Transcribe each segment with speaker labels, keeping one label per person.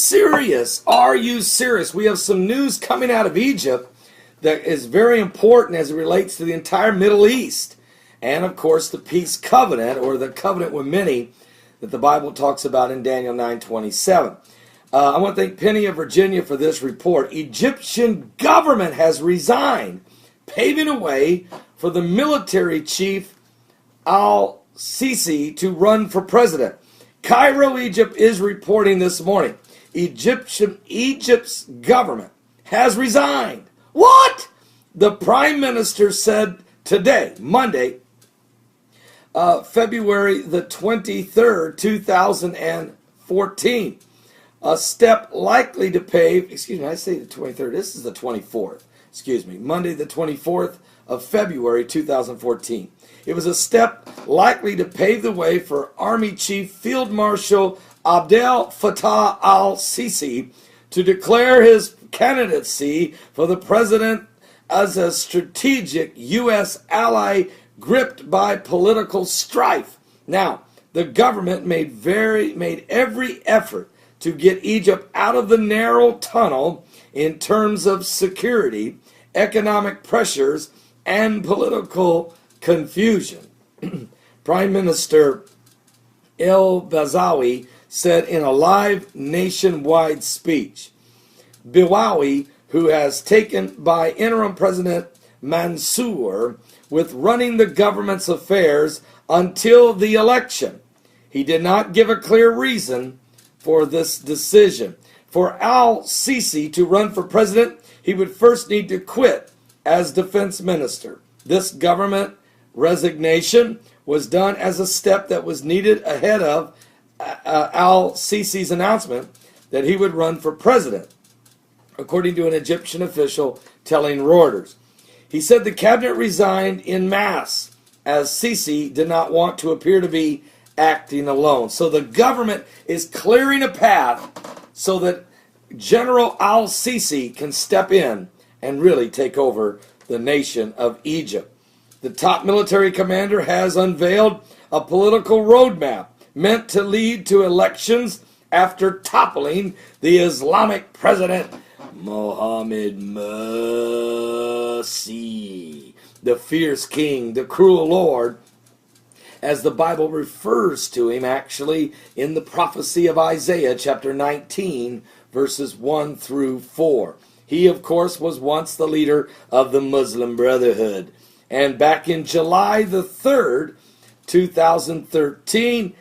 Speaker 1: serious? Are you serious? We have some news coming out of Egypt that is very important as it relates to the entire Middle East. And, of course, the peace covenant, or the covenant with many, that the Bible talks about in Daniel 9:27. I want to thank Penny of Virginia for this report. Egyptian government has resigned, paving a way for the military chief al-Sisi to run for president. Cairo, Egypt is reporting this morning. Egypt's government has resigned. What? The prime minister said today, Monday, February the 23rd, 2014. A step likely to pave, excuse me, I say the 23rd, this is the 24th, excuse me, Monday the 24th of February 2014. It was a step likely to pave the way for Army Chief Field Marshal Abdel Fattah al-Sisi to declare his candidacy for the president as a strategic U.S. ally gripped by political strife. Now, the government made every effort to get Egypt out of the narrow tunnel in terms of security, economic pressures, and political confusion. Prime Minister al-Beblawi said in a live nationwide speech, Beblawi, who has taken by interim President Mansour with running the government's affairs until the election. He did not give a clear reason for this decision. For al-Sisi to run for president, he would first need to quit as defense minister. This government resignation was done as a step that was needed ahead of al-Sisi's announcement that he would run for president, according to an Egyptian official telling Reuters. He said the cabinet resigned in masse as Sisi did not want to appear to be acting alone. So the government is clearing a path so that General al-Sisi can step in and really take over the nation of Egypt. The top military commander has unveiled a political roadmap meant to lead to elections after toppling the Islamic president Mohamed Morsi, the fierce king, the cruel lord, as the Bible refers to him actually in the prophecy of Isaiah chapter 19, verses 1 through 4. He, of course, was once the leader of the Muslim Brotherhood. And back in July the 3rd, 2013,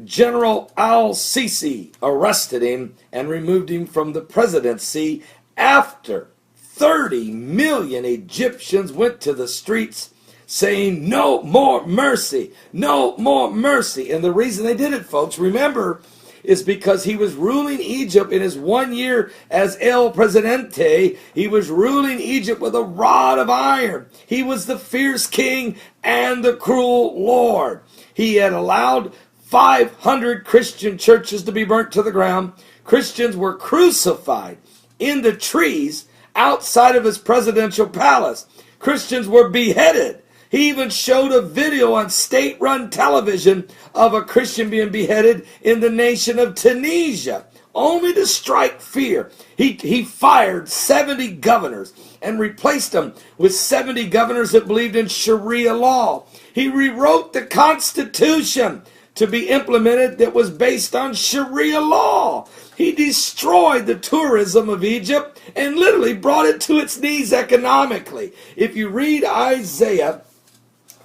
Speaker 1: General al-Sisi arrested him and removed him from the presidency after 30 million Egyptians went to the streets saying, no more mercy, no more mercy. And the reason they did it, folks, remember, is because he was ruling Egypt in his 1 year as El Presidente. He was ruling Egypt with a rod of iron. He was the fierce king and the cruel lord. He had allowed 500 Christian churches to be burnt to the ground. Christians were crucified in the trees outside of his presidential palace. Christians were beheaded. He even showed a video on state-run television of a Christian being beheaded in the nation of Tunisia, only to strike fear. He fired 70 governors and replaced them with 70 governors that believed in Sharia law. He rewrote the Constitution to be implemented that was based on Sharia law. He destroyed the tourism of Egypt and literally brought it to its knees economically. If you read Isaiah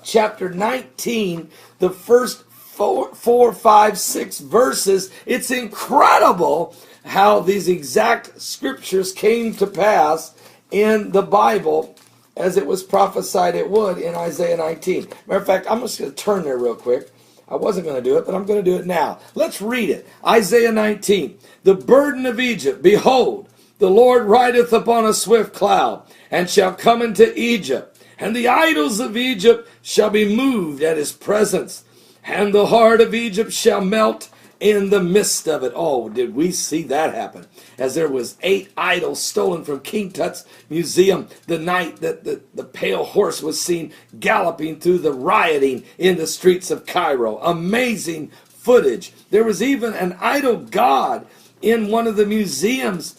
Speaker 1: chapter 19, the first 4, 5, 6 verses, it's incredible how these exact scriptures came to pass in the Bible as it was prophesied it would in Isaiah 19. Matter of fact, I'm just going to turn there real quick. I wasn't going to do it, but I'm going to do it now. Let's read it. Isaiah 19. The burden of Egypt, behold, the Lord rideth upon a swift cloud, and shall come into Egypt. And the idols of Egypt shall be moved at his presence, and the heart of Egypt shall melt in the midst of it. Oh, did we see that happen? As there was 8 idols stolen from King Tut's museum the night that the pale horse was seen galloping through the rioting in the streets of Cairo. Amazing footage. There was even an idol god in one of the museums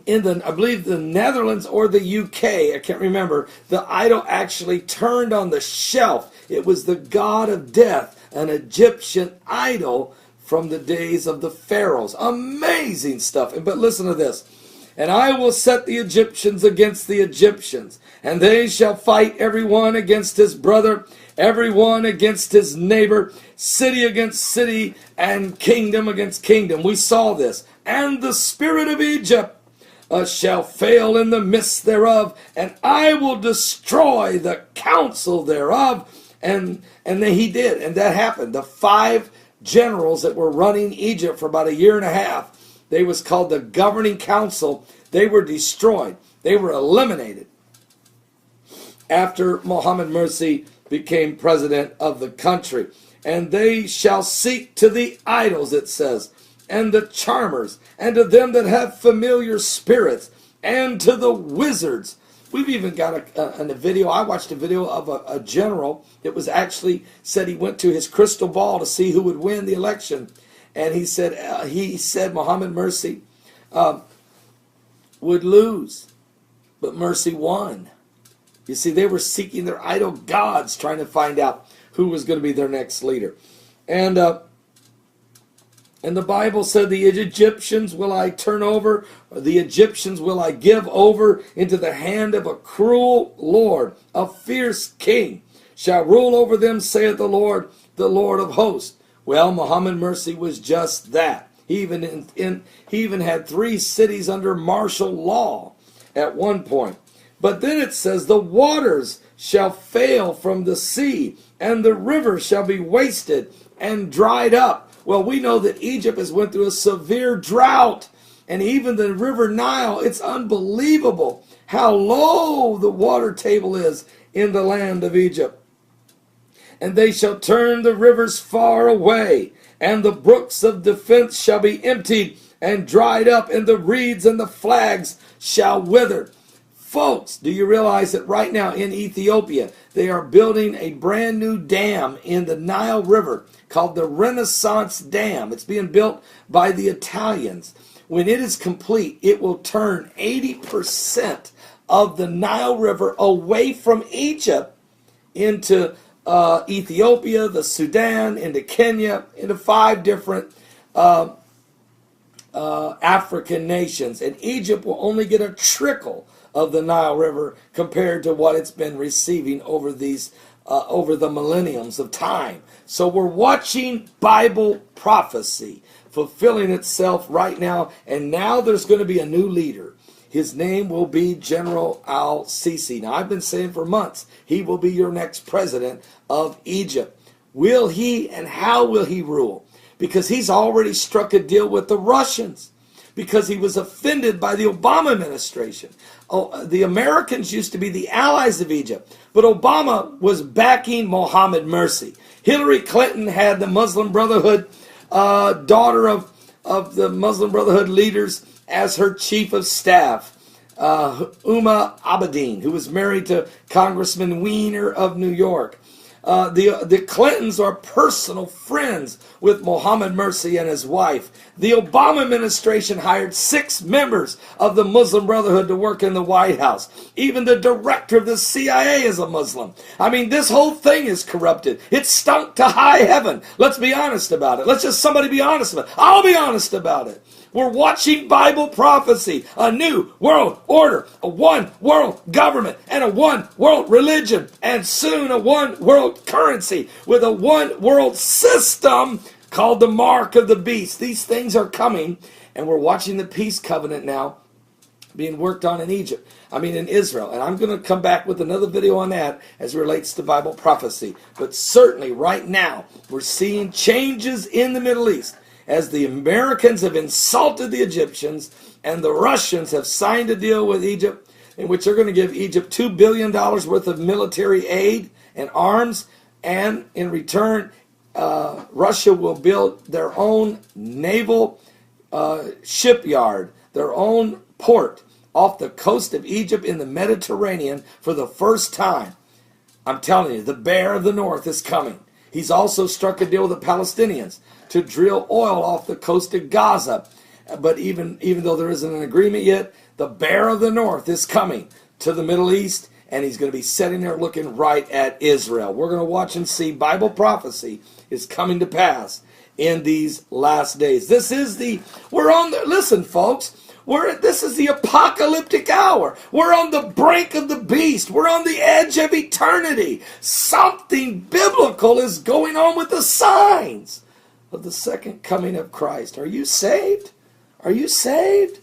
Speaker 1: in the, I believe, the Netherlands or the UK, I can't remember, the idol actually turned on the shelf. It was the god of death, an Egyptian idol from the days of the pharaohs. Amazing stuff. But listen to this. And I will set the Egyptians against the Egyptians, and they shall fight every one against his brother, every one against his neighbor, city against city, and kingdom against kingdom. We saw this. And the spirit of Egypt shall fail in the midst thereof, and I will destroy the counsel thereof. And then he did, and that happened. The 5 generals that were running Egypt for about a year and a half, they was called the governing council. They were destroyed. They were eliminated after Mohamed Morsi became president of the country. And they shall seek to the idols, it says, and the charmers, and to them that have familiar spirits, and to the wizards. We've even got a video. I watched a video of a general. It was actually said he went to his crystal ball to see who would win the election. And he said Mohamed Morsi would lose, but Morsi won. You see, they were seeking their idol gods, trying to find out who was going to be their next leader. And the Bible said, the Egyptians will I turn over, or the Egyptians will I give over into the hand of a cruel Lord. A fierce king shall rule over them, saith the Lord of hosts. Well, Mohamed Morsi was just that. He even had 3 cities under martial law at one point. But then it says, the waters shall fail from the sea, and the river shall be wasted and dried up. Well, we know that Egypt has went through a severe drought, and even the river Nile, it's unbelievable how low the water table is in the land of Egypt. And they shall turn the rivers far away, and the brooks of defense shall be emptied and dried up, and the reeds and the flags shall wither. Folks, do you realize that right now in Ethiopia, they are building a brand new dam in the Nile River called the Renaissance Dam. It's being built by the Italians. When it is complete, it will turn 80% of the Nile River away from Egypt into Ethiopia, the Sudan, into Kenya, into 5 different African nations. And Egypt will only get a trickle of the Nile River compared to what it's been receiving over the millenniums of time. So we're watching Bible prophecy fulfilling itself right now, and now there's going to be a new leader. His name will be General al-Sisi. Now, I've been saying for months, he will be your next president of Egypt. Will he, and how will he rule? Because he's already struck a deal with the Russians, because he was offended by the Obama administration. Oh, the Americans used to be the allies of Egypt, but Obama was backing Mohamed Morsi. Hillary Clinton had the Muslim Brotherhood, daughter of the Muslim Brotherhood leaders, as her chief of staff, Abedin, who was married to Congressman Weiner of New York. The Clintons are personal friends with Mohamed Morsi and his wife. The Obama administration hired 6 members of the Muslim Brotherhood to work in the White House. Even the director of the CIA is a Muslim. I mean, this whole thing is corrupted. It stunk to high heaven. Let's be honest about it. Let's just somebody be honest about it. I'll be honest about it. We're watching Bible prophecy, a new world order, a one world government, and a one world religion, and soon a one world currency with a one world system called the mark of the beast. These things are coming, and we're watching the peace covenant now being worked on in Israel. And I'm going to come back with another video on that as it relates to Bible prophecy. But certainly right now, we're seeing changes in the Middle East, as the Americans have insulted the Egyptians, and the Russians have signed a deal with Egypt in which they're going to give Egypt $2 billion worth of military aid and arms, and in return, Russia will build their own naval shipyard, their own port off the coast of Egypt in the Mediterranean for the first time. I'm telling you, the bear of the north is coming. He's also struck a deal with the Palestinians to drill oil off the coast of Gaza. But even though there isn't an agreement yet, the bear of the north is coming to the Middle East, and he's going to be sitting there looking right at Israel. We're going to watch and see Bible prophecy is coming to pass in these last days. Listen, folks, this is the apocalyptic hour. We're on the brink of the beast. We're on the edge of eternity. Something biblical is going on with the signs of the second coming of Christ. Are you saved? Are you saved?